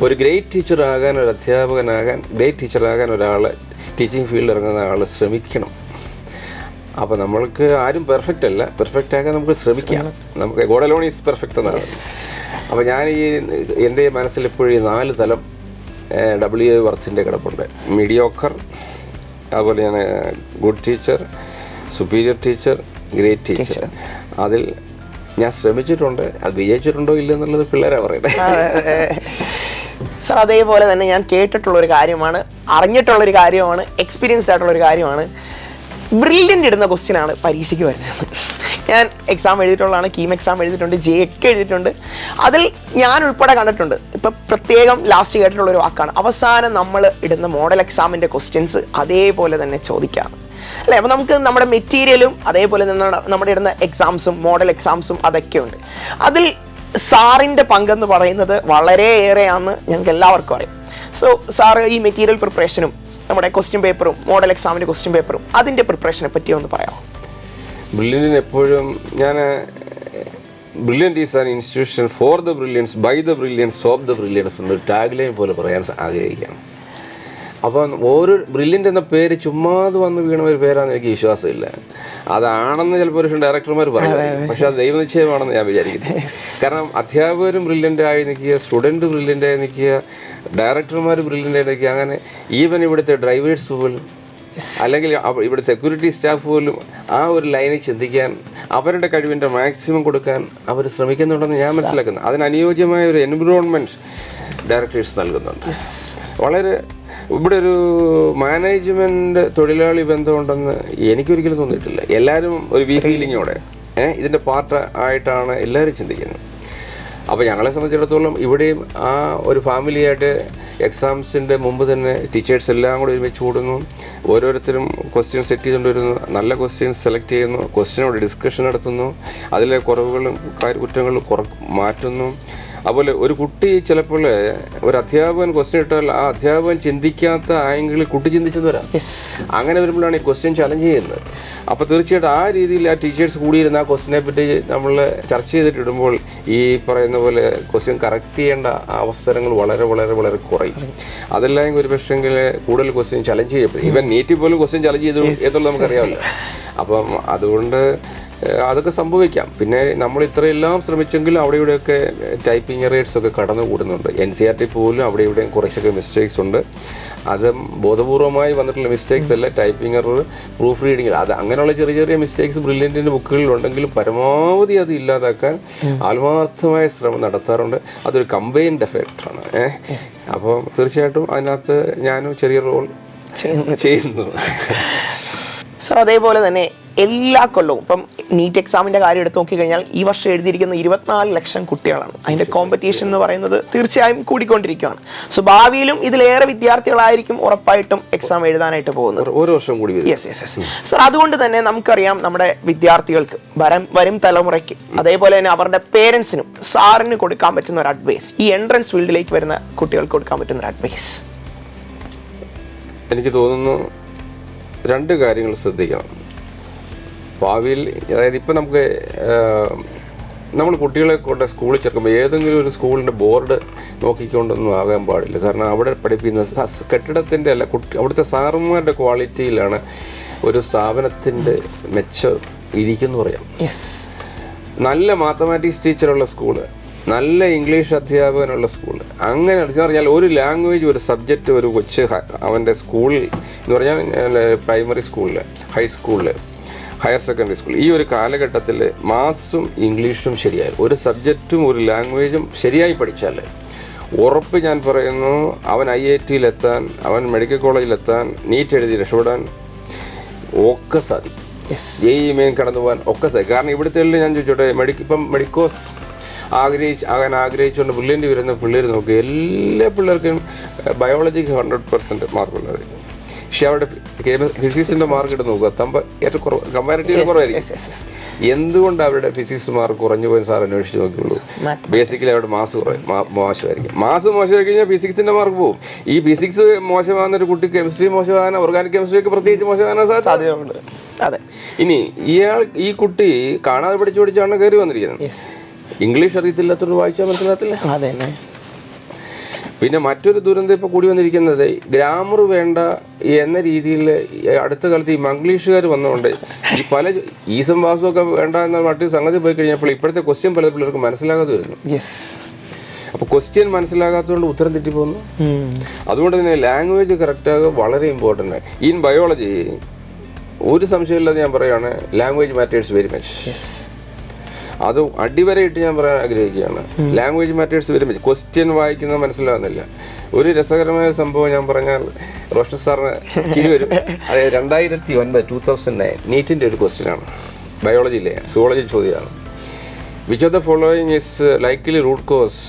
ഒരു ഗ്രേറ്റ് ടീച്ചറാകാൻ, ഒരു അധ്യാപകനാകാൻ, ഗ്രേറ്റ് ടീച്ചറാകാൻ ഒരാൾ ടീച്ചിങ് ഫീൽഡിൽ ഇറങ്ങുന്ന ആൾ ശ്രമിക്കണം. അപ്പോൾ നമ്മൾക്ക് ആരും പെർഫെക്റ്റ് അല്ല, പെർഫെക്റ്റ് ആകാൻ നമുക്ക് ശ്രമിക്കാം. നമുക്ക് ഗോഡ് അലോൺ ഈസ് പെർഫെക്റ്റ് എന്നാണ്. അപ്പോൾ ഞാൻ എൻ്റെ മനസ്സിൽ എപ്പോഴും 4 തലം W വർത്തിൻ്റെ കിടപ്പുണ്ട്. മീഡിയോക്കർ, അതുപോലെ ഞാൻ good teacher, superior teacher, great teacher. അതിൽ ഞാൻ ശ്രമിച്ചിട്ടുണ്ട്. അത് വിജയിച്ചിട്ടുണ്ടോ ഇല്ലെന്നുള്ളത് പിള്ളേരാണ് പറയുന്നത്. സാർ അതേപോലെ തന്നെ ഞാൻ കേട്ടിട്ടുള്ളൊരു കാര്യമാണ്, അറിഞ്ഞിട്ടുള്ളൊരു കാര്യമാണ്, എക്സ്പീരിയൻസ്ഡ് ആയിട്ടുള്ളൊരു കാര്യമാണ്, ബ്രില്യൻ്റ് ഇടുന്ന ക്വസ്റ്റ്യനാണ് പരീക്ഷയ്ക്ക് വരുന്നത്. ഞാൻ എക്സാം എഴുതിയിട്ടുള്ളതാണ്, കീം എക്സാം എഴുതിയിട്ടുണ്ട്, ഒക്കെ എഴുതിയിട്ടുണ്ട്. അതിൽ ഞാൻ ഉൾപ്പെടെ കണ്ടിട്ടുണ്ട്. ഇപ്പം പ്രത്യേകം ലാസ്റ്റ് കേട്ടിട്ടുള്ളൊരു വാക്കാണ്, അവസാനം നമ്മൾ ഇടുന്ന മോഡൽ എക്സാമിൻ്റെ ക്വസ്റ്റ്യൻസ് അതേപോലെ തന്നെ ചോദിക്കാം അല്ലേ. അപ്പോൾ നമുക്ക് നമ്മുടെ മെറ്റീരിയലും അതേപോലെ തന്നെ നമ്മുടെ ഇടുന്ന എക്സാംസും മോഡൽ എക്സാംസും അതൊക്കെ ഉണ്ട്. അതിൽ സാറിൻ്റെ പങ്കെന്ന് പറയുന്നത് വളരെയേറെയാണെന്ന് ഞങ്ങൾക്ക് എല്ലാവർക്കും അറിയാം. സോ സാറ് ഈ മെറ്റീരിയൽ പ്രിപ്പറേഷനും നമ്മുടെ ക്വസ്റ്റ്യൻ പേപ്പറും മോഡൽ എക്സാമിൻ്റെ ക്വസ്റ്റ്യൻ പേപ്പറും അതിൻ്റെ പ്രിപ്പറേഷനെ പറ്റി ഒന്ന് പറയാമോ? ബ്രില്യൻറ്റിന് എപ്പോഴും ഞാൻ brilliant is an institution for the brilliance, by the brilliance, of the brilliance എന്നൊരു ടാഗ് ലൈൻ പോലെ പറയാൻ ആഗ്രഹിക്കുകയാണ്. അപ്പം ഓരോ ബ്രില്യൻ്റ് എന്ന പേര് ചുമ്മാതെ വന്ന് വീണ ഒരു പേരാണെന്ന് എനിക്ക് വിശ്വാസമില്ല. അതാണെന്ന് ചിലപ്പോൾ ഒരു ഡയറക്ടർമാർ പറയും, പക്ഷെ അത് ദൈവനിശ്ചയമാണെന്ന് ഞാൻ വിചാരിക്കുന്നു. കാരണം അധ്യാപകരും ബ്രില്യൻ്റ് ആയി നിൽക്കുക, സ്റ്റുഡൻറ്റ് ബ്രില്യൻ്റ് ആയി നിൽക്കുക, ഡയറക്ടർമാർ ബ്രില്യൻ്റ് ആയി നിൽക്കുക. അങ്ങനെ ഈവൻ ഇവിടുത്തെ ഡ്രൈവേഴ്സ് പോലും, അല്ലെങ്കിൽ ഇവിടെ സെക്യൂരിറ്റി സ്റ്റാഫ് പോലും ആ ഒരു ലൈനിൽ ചിന്തിക്കാൻ, അവരുടെ കഴിവിൻ്റെ മാക്സിമം കൊടുക്കാൻ അവർ ശ്രമിക്കുന്നുണ്ടെന്ന് ഞാൻ മനസ്സിലാക്കുന്നു. അതിനനുയോജ്യമായ ഒരു എൻവിറോൺമെൻറ്റ് ഡയറക്ടേഴ്സ് നൽകുന്നുണ്ട്. വളരെ ഇവിടെ ഒരു മാനേജ്മെൻറ്റ് തൊഴിലാളി ബന്ധമുണ്ടെന്ന് എനിക്കൊരിക്കലും തോന്നിയിട്ടില്ല. എല്ലാവരും ഒരു ഫീലിങ്ങോടെ ഇതിൻ്റെ പാർട്ട് ആയിട്ടാണ് എല്ലാവരും ചിന്തിക്കുന്നത്. അപ്പോൾ ഞങ്ങളെ സംബന്ധിച്ചിടത്തോളം ഇവിടെയും ആ ഒരു ഫാമിലിയായിട്ട് എക്സാംസിൻ്റെ മുമ്പ് തന്നെ ടീച്ചേഴ്സ് എല്ലാം കൂടി ഒരുമിച്ച് കൂടുന്നു, ഓരോരുത്തരും ക്വസ്റ്റ്യൻ സെറ്റ് ചെയ്തുകൊണ്ട് വരുന്നു, നല്ല ക്വസ്റ്റ്യൻസ് സെലക്ട് ചെയ്യുന്നു, ക്വസ്റ്റ്യനോട് ഡിസ്കഷൻ നടത്തുന്നു, അതിലെ കുറവുകളും കുറ്റങ്ങളും മാറ്റുന്നു. അതുപോലെ ഒരു കുട്ടി ചിലപ്പോൾ ഒരു അധ്യാപകൻ ക്വസ്റ്റ്യൻ ഇട്ടാൽ ആ അധ്യാപകൻ ചിന്തിക്കാത്ത ആംഗിളിൽ കുട്ടി ചിന്തിച്ചെന്ന് വരാം. അങ്ങനെ വരുമ്പോഴാണ് ഈ ക്വസ്റ്റ്യൻ ചലഞ്ച് ചെയ്യുന്നത്. അപ്പോൾ തീർച്ചയായിട്ടും ആ രീതിയിൽ ആ ടീച്ചേഴ്സ് കൂടിയിരുന്ന ആ ക്വസ്റ്റ്യനെ പറ്റി നമ്മൾ ചർച്ച ചെയ്തിട്ടിടുമ്പോൾ ഈ പറയുന്ന പോലെ ക്വസ്റ്റ്യൻ കറക്റ്റ് ചെയ്യേണ്ട അവസരങ്ങൾ വളരെ വളരെ വളരെ കുറയും. അതെല്ലാം ഒരു പക്ഷെങ്കിൽ കൂടുതൽ ക്വസ്റ്റ്യൻ ചലഞ്ച് ചെയ്യപ്പെടും. ഈവൻ നീറ്റിൽ പോലും ക്വസ്റ്റ്യൻ ചലഞ്ച് ചെയ്തു എന്നുള്ളത് നമുക്കറിയാമല്ലോ. അപ്പം അതുകൊണ്ട് അതൊക്കെ സംഭവിക്കാം. പിന്നെ നമ്മൾ ഇത്രയെല്ലാം ശ്രമിച്ചെങ്കിലും അവിടെ ഇവിടെയൊക്കെ ടൈപ്പിംഗ് എറേഴ്സ് ഒക്കെ കടന്നു കൂടുന്നുണ്ട്. NCERT പോലും അവിടെ ഇവിടെയും കുറച്ചൊക്കെ മിസ്റ്റേക്സ് ഉണ്ട്. അത് ബോധപൂർവമായി വന്നിട്ടുള്ള മിസ്റ്റേക്സ് അല്ല, ടൈപ്പിംഗ് എറർ, പ്രൂഫ് റീഡിങ്ങിൽ അത് അങ്ങനെയുള്ള ചെറിയ ചെറിയ മിസ്റ്റേക്സ് ബ്രില്യൻറ്റിൻ്റെ ബുക്കുകളിലുണ്ടെങ്കിലും പരമാവധി അത് ഇല്ലാതാക്കാൻ ആത്മാർത്ഥമായ ശ്രമം നടത്താറുണ്ട്. അതൊരു കമ്പൈൻഡ് എഫക്റ്റാണ്. അപ്പോൾ തീർച്ചയായിട്ടും അതിനകത്ത് ഞാനും ചെറിയ റോൾ ചെയ്യുന്നു. സർ അതേപോലെ തന്നെ എല്ലാ കൊല്ലവും ഇപ്പം നീറ്റ് എക്സാമിൻ്റെ കാര്യം എടുത്ത് നോക്കിക്കഴിഞ്ഞാൽ ഈ വർഷം എഴുതിയിരിക്കുന്ന 24 ലക്ഷം കുട്ടികളാണ്. അതിൻ്റെ കോമ്പറ്റീഷൻ എന്ന് പറയുന്നത് തീർച്ചയായും കൂടിക്കൊണ്ടിരിക്കുകയാണ്. സോ ഭാവിയിലും ഇതിലേറെ വിദ്യാർത്ഥികളായിരിക്കും ഉറപ്പായിട്ടും എക്സാം എഴുതാനായിട്ട് പോകുന്നത്. ഓരോ വർഷം കൂടി. സർ അതുകൊണ്ട് തന്നെ നമുക്കറിയാം നമ്മുടെ വിദ്യാർത്ഥികൾക്ക് വരും തലമുറയ്ക്ക് അതേപോലെ തന്നെ അവരുടെ പേരൻസിനും സാറിന് കൊടുക്കാൻ പറ്റുന്ന ഒരു അഡ്വൈസ്, ഈ എൻട്രൻസ് ഫീൽഡിലേക്ക് വരുന്ന കുട്ടികൾക്ക് കൊടുക്കാൻ പറ്റുന്ന ഒരു അഡ്വൈസ്? എനിക്ക് തോന്നുന്നു 2 കാര്യങ്ങൾ ശ്രദ്ധിക്കണം ഭാവിയിൽ. അതായത് ഇപ്പം നമുക്ക് നമ്മൾ കുട്ടികളെ കൊണ്ട് സ്കൂളിൽ ചേർക്കുമ്പോൾ ഏതെങ്കിലും ഒരു സ്കൂളിൻ്റെ ബോർഡ് നോക്കിക്കൊണ്ടൊന്നും ആകാൻ പാടില്ല. കാരണം അവിടെ പഠിപ്പിക്കുന്ന കെട്ടിടത്തിൻ്റെ അല്ല, അവിടുത്തെ സാറന്മാരുടെ ക്വാളിറ്റിയിലാണ് ഒരു സ്ഥാപനത്തിൻ്റെ മെച്ചം ഇരിക്കുന്നു പറയാം. നല്ല മാത്തമാറ്റിക്സ് ടീച്ചറുള്ള സ്കൂള്, നല്ല ഇംഗ്ലീഷ് അധ്യാപകനുള്ള സ്കൂൾ, അങ്ങനെ എന്ന് പറഞ്ഞാൽ ഒരു ലാംഗ്വേജ്, ഒരു സബ്ജക്റ്റ് ഒരു കൊച്ച് അവൻ്റെ സ്കൂളിൽ എന്ന് പറഞ്ഞാൽ പ്രൈമറി സ്കൂളിൽ, ഹൈസ്കൂളിൽ, ഹയർ സെക്കൻഡറി സ്കൂൾ, ഈ ഒരു കാലഘട്ടത്തിൽ മാത്സും ഇംഗ്ലീഷും ശരിയായി, ഒരു സബ്ജക്റ്റും ഒരു ലാംഗ്വേജും ശരിയായി പഠിച്ചാൽ ഉറപ്പ് ഞാൻ പറയുന്നു അവൻ IIT-യിലെത്താൻ, അവൻ മെഡിക്കൽ കോളേജിലെത്താൻ, നീറ്റ് എഴുതി രക്ഷപ്പെടാൻ ഒക്കെ സാധിക്കും. മെയിൻ കടന്നു പോകാൻ ഒക്കെ സാധിക്കും. കാരണം ഇവിടുത്തെ ഞാൻ ചോദിച്ചോട്ടെ, ഇപ്പം മെഡിക്കോസ് ആഗ്രഹിച്ചുകൊണ്ട് ബ്രില്യൻ്റ് വരുന്ന പിള്ളേർ നോക്കി, എല്ലാ പിള്ളേർക്കും ബയോളജിക്ക് 100% മാർക്കുള്ളത്. പക്ഷെ അവിടെ ഫിസിക്സിൻ്റെ മാർക്ക് ഇട്ട് നോക്കുക, ഏറ്റവും കുറവ്, കമ്പാരിറ്റീവ്ലി കുറവായിരിക്കും. എന്തുകൊണ്ട് അവരുടെ ഫിസിക്സ് മാർക്ക് കുറഞ്ഞു പോയി സാർ അന്വേഷിച്ച് നോക്കിയുള്ളൂ. ബേസിക്കലി അവരുടെ മാസ് മോശമായിരിക്കും. മാസ് മോശമായി കഴിഞ്ഞാൽ ഫിസിക്സിൻ്റെ മാർക്ക് പോകും. ഈ ഫിസിക്സ് മോശമാകുന്ന ഒരു കുട്ടി കെമിസ്ട്രി മോശമാകാൻ, ഓർഗാനിക് കെമിസ്ട്രി ഒക്കെ പ്രത്യേകിച്ച് മോശമാകാൻ സാധ്യതയുണ്ട്. അതെ. ഇനി ഈ കുട്ടി കാണാതെ പഠിച്ചാണ് കയറി വന്നിരിക്കുന്നത്. ഇംഗ്ലീഷ് അറിയത്തില്ലാത്തൊരു വായിച്ചാൽ മനസ്സിലാകത്തില്ല. അതെ. പിന്നെ മറ്റൊരു ദുരന്തം ഇപ്പോൾ കൂടി വന്നിരിക്കുന്നത് ഗ്രാമർ വേണ്ട എന്ന രീതിയിൽ അടുത്ത കാലത്ത് ഈ മംഗ്ലീഷുകാർ വന്നുകൊണ്ട് ഈ പല ഈസം വാസും ഒക്കെ വേണ്ട എന്ന മറ്റു സംഗതി പോയി കഴിഞ്ഞപ്പോൾ ഇപ്പോഴത്തെ ക്വസ്റ്റ്യൻ പല പിള്ളേർക്ക് മനസ്സിലാകാതെ വരുന്നു. അപ്പോൾ ക്വസ്റ്റ്യൻ മനസ്സിലാകാത്തതുകൊണ്ട് ഉത്തരം തെറ്റിപ്പോകുന്നു. അതുകൊണ്ട് തന്നെ ലാംഗ്വേജ് കറക്റ്റാകുക വളരെ ഇമ്പോർട്ടൻ്റ്. ഇൻ ബയോളജി ഒരു സംശയമില്ലാതെ ഞാൻ പറയുകയാണ്, ലാംഗ്വേജ് മാറ്റേഴ്സ് വെരി മച്ച്. അത് അടിവരയിട്ട് ഞാൻ പറയാൻ ആഗ്രഹിക്കുകയാണ്. Language matters very much. Question വായിക്കുന്നത് മനസ്സിലാകുന്നില്ല. ഒരു രസകരമായ സംഭവം ഞാൻ പറഞ്ഞാൽ റോഷൻ സാറിന് ചിരി വരും. അത് 2009 നീറ്റിൻ്റെ ഒരു ക്വസ്റ്റ്യനാണ്, ബയോളജിയിലെ സുവോളജി ചോദ്യമാണ്. Which of the following is likely root cause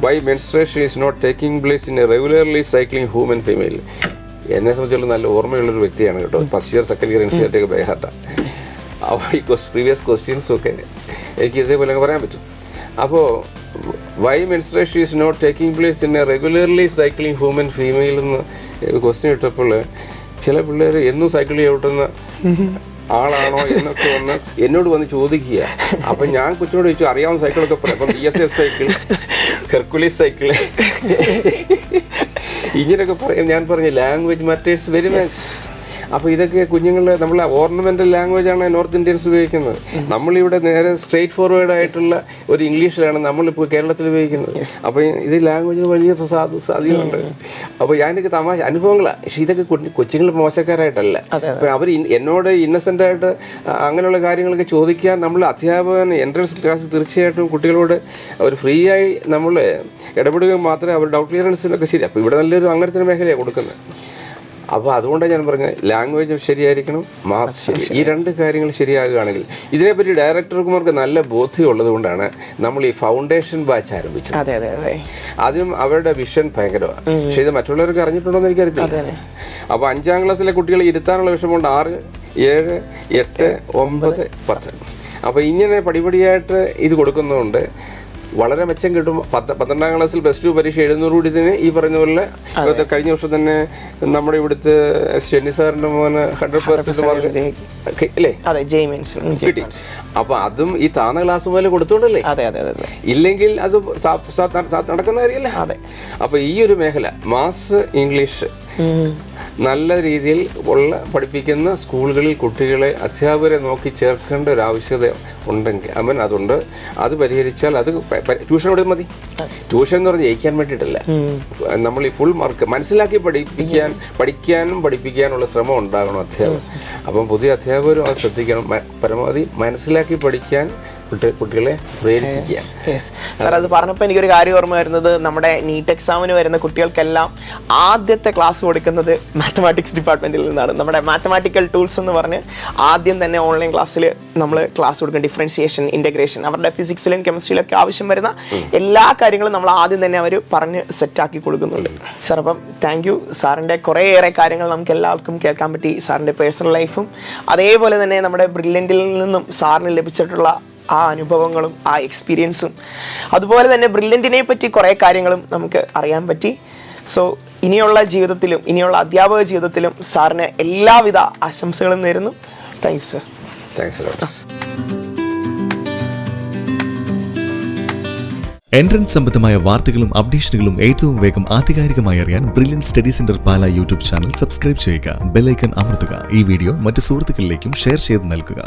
why menstruation is not taking place in a regularly cycling human female. എന്നെ സംബന്ധിച്ചുള്ള നല്ല ഓർമ്മയുള്ളൊരു വ്യക്തിയാണ് കേട്ടോ. ഫസ്റ്റ് ഇയർ സെക്കൻഡ് ഇയർ ഇൻസ്റ്റിറ്റ്യൂട്ടൊക്കെ ബൈഹാർട്ടാണ്. അപ്പോൾ ഈ പ്രീവിയസ് ക്വസ്റ്റ്യൻസും ഒക്കെ എനിക്ക് ഇതേപോലെ പറയാൻ പറ്റും. അപ്പോൾ why menstruation is not taking place in a regularly cycling human female എന്ന് ക്വസ്റ്റ്യൻ ഇട്ടപ്പോൾ ചില പിള്ളേർ എന്നും സൈക്കിൾ ചവിട്ടുന്ന ആളാണോ എന്നൊക്കെ എന്നോട് വന്ന് ചോദിക്കുക. അപ്പം ഞാൻ കൊച്ചിനോട് ചോദിച്ചു, അറിയാവുന്ന സൈക്കിളൊക്കെ പറയാം. അപ്പം BSS സൈക്കിൾ, ഹെർക്കുലീസ് സൈക്കിൾ, ഇങ്ങനെയൊക്കെ പറയാം. ഞാൻ പറഞ്ഞു ലാംഗ്വേജ് മാറ്റേഴ്സ് വെരി മച്ച്. അപ്പോൾ ഇതൊക്കെ കുഞ്ഞുങ്ങൾ നമ്മൾ ഓർണമെൻ്റൽ ലാംഗ്വേജാണ് നോർത്ത് ഇന്ത്യൻസ് ഉപയോഗിക്കുന്നത്. നമ്മളിവിടെ നേരെ സ്ട്രെയിറ്റ് ഫോർവേഡ് ആയിട്ടുള്ള ഒരു ഇംഗ്ലീഷിലാണ് നമ്മളിപ്പോൾ കേരളത്തിൽ ഉപയോഗിക്കുന്നത്. അപ്പോൾ ഇത് ലാംഗ്വേജിന് വലിയ സാധ്യതയുണ്ട്. അപ്പോൾ ഞാനൊക്കെ തമാശ അനുഭവങ്ങളാണ്. പക്ഷേ ഇതൊക്കെ കൊച്ചുങ്ങൾ മോശക്കാരായിട്ടല്ല. അപ്പോൾ അവർ എന്നോട് ഇന്നസെൻ്റായിട്ട് അങ്ങനെയുള്ള കാര്യങ്ങളൊക്കെ ചോദിക്കാൻ നമ്മൾ അധ്യാപകൻ എൻട്രൻസ് ക്ലാസ് തീർച്ചയായിട്ടും കുട്ടികളോട് അവർ ഫ്രീ ആയി നമ്മൾ ഇടപെടുക മാത്രമേ അവർ ഡൗട്ട് ക്ലിയറൻസിനൊക്കെ ശരി. അപ്പോൾ ഇവിടെ നല്ലൊരു അങ്ങനത്തെ മേഖലയാണ് കൊടുക്കുന്നത്. അപ്പോൾ അതുകൊണ്ടാണ് ഞാൻ പറഞ്ഞത് ലാംഗ്വേജ് ശരിയായിരിക്കണം, മാസ് ശരി. ഈ രണ്ട് കാര്യങ്ങൾ ശരിയാകുകയാണെങ്കിൽ ഇതിനെപ്പറ്റി ഡയറക്ടർമാർക്ക് നല്ല ബോധ്യമുള്ളത് കൊണ്ടാണ് നമ്മൾ ഈ ഫൗണ്ടേഷൻ ബാച്ച് ആരംഭിച്ചത്. ആദ്യം അവരുടെ വിഷൻ ഭയങ്കരമാണ്. പക്ഷേ ഇത് മറ്റുള്ളവർക്ക് അറിഞ്ഞിട്ടുണ്ടോ എന്ന് എനിക്കറിയില്ല. അപ്പോൾ 5ാം ക്ലാസ്സിലെ കുട്ടികളെ ഇരുത്താനുള്ള വിഷമമുണ്ട്. 6, 7, 8, 9, 10. അപ്പോൾ ഇങ്ങനെ പടിപടിയായിട്ട് ഇത് കൊടുക്കുന്നതുകൊണ്ട് വളരെ മെച്ചം കിട്ടും. 12ാം ക്ലാസ്സിൽ +2 പരീക്ഷ 700 കൂടി തന്നെ ഈ പറഞ്ഞ പോലെ കഴിഞ്ഞ വർഷം തന്നെ നമ്മുടെ ഇവിടുത്തെ ഷെന്നി സാറിന്റെ മോന് 100% മാർക്ക് അല്ലേ കിട്ടി. അപ്പൊ അതും ഈ താന്ന ക്ലാസ് പോലെ കൊടുത്തോണ്ടല്ലേ, ഇല്ലെങ്കിൽ അത് നടക്കുന്ന കാര്യമല്ല. അപ്പൊ ഈ ഒരു മേഖല മാസ് ഇംഗ്ലീഷ് നല്ല രീതിയിൽ പഠിപ്പിക്കുന്ന സ്കൂളുകളിൽ കുട്ടികളെ അധ്യാപകരെ നോക്കി ചേർക്കേണ്ട ഒരു ആവശ്യകത ഉണ്ടെങ്കിൽ അതുണ്ട്. അത് പരിഹരിച്ചാൽ അത് ട്യൂഷൻ ഇവിടെ മതി. ട്യൂഷൻ എന്ന് പറഞ്ഞാൽ ജയിക്കാൻ വേണ്ടിയിട്ടല്ല, നമ്മൾ ഈ ഫുൾ മാർക്ക് മനസ്സിലാക്കി പഠിക്കാനും പഠിപ്പിക്കാനുള്ള ശ്രമം ഉണ്ടാകണം അധ്യാപകർ. അപ്പം പുതിയ അധ്യാപകരും അത് ശ്രദ്ധിക്കണം. പരമാവധി മനസ്സിലാക്കി പഠിക്കാൻ കുട്ടികളെ പ്രേരിപ്പിക്കുക. സാർ അത് പറഞ്ഞപ്പോൾ എനിക്കൊരു കാര്യം ഓർമ്മ വരുന്നത്, നമ്മുടെ നീറ്റ് എക്സാമിന് വരുന്ന കുട്ടികൾക്കെല്ലാം ആദ്യത്തെ ക്ലാസ് കൊടുക്കുന്നത് മാത്തമാറ്റിക്സ് ഡിപ്പാർട്ട്മെന്റിൽ നിന്നാണ്. നമ്മുടെ മാത്തമാറ്റിക്കൽ ടൂൾസ് എന്ന് പറഞ്ഞ് ആദ്യം തന്നെ ഓൺലൈൻ ക്ലാസ്സിൽ നമ്മൾ ക്ലാസ് കൊടുക്കും. ഡിഫറൻഷിയേഷൻ, ഇൻ്റഗ്രേഷൻ, അവരുടെ ഫിസിക്സിലും കെമിസ്ട്രിയിലും ഒക്കെ ആവശ്യം വരുന്ന എല്ലാ കാര്യങ്ങളും നമ്മൾ ആദ്യം തന്നെ അവർ പറഞ്ഞ് സെറ്റാക്കി കൊടുക്കുന്നുണ്ട്. സാർ അപ്പം താങ്ക് യു. സാറിൻ്റെ കുറേയേറെ കാര്യങ്ങൾ നമുക്ക് എല്ലാവർക്കും കേൾക്കാൻ പറ്റി. സാറിൻ്റെ പേഴ്സണൽ ലൈഫും അതേപോലെ തന്നെ നമ്മുടെ ബ്രില്യൻറ്റിൽ നിന്നും സാറിന് ലഭിച്ചിട്ടുള്ള ആ അനുഭവങ്ങളും ആ എക്സ്പീരിയൻസും അതുപോലെ തന്നെ ബ്രില്യൻറ്റിനെ പറ്റി കുറേ കാര്യങ്ങളും നമുക്ക് അറിയാൻ പറ്റി. സോ ഇനിയുള്ള ജീവിതത്തിലും ഇനിയുള്ള അധ്യാപക ജീവിതത്തിലും സാറിന് എല്ലാവിധ ആശംസകളും നേരുന്നു. Thanks sir. എൻട്രൻസ് സംബന്ധമായ വാർത്തകളും അപ്ഡേഷനുകളും ഏറ്റവും വേഗം ആധികാരികമായി അറിയാൻ ബ്രില്യൻറ്റ് സ്റ്റഡി സെന്റർ പാല യൂട്യൂബ് ചാനൽ സബ്സ്ക്രൈബ് ചെയ്യുക. ബെൽ ഐക്കൺ അമർത്തുക. ഈ വീഡിയോ മറ്റ് സുഹൃത്തുക്കളിലേക്കും ഷെയർ ചെയ്ത് നൽകുക.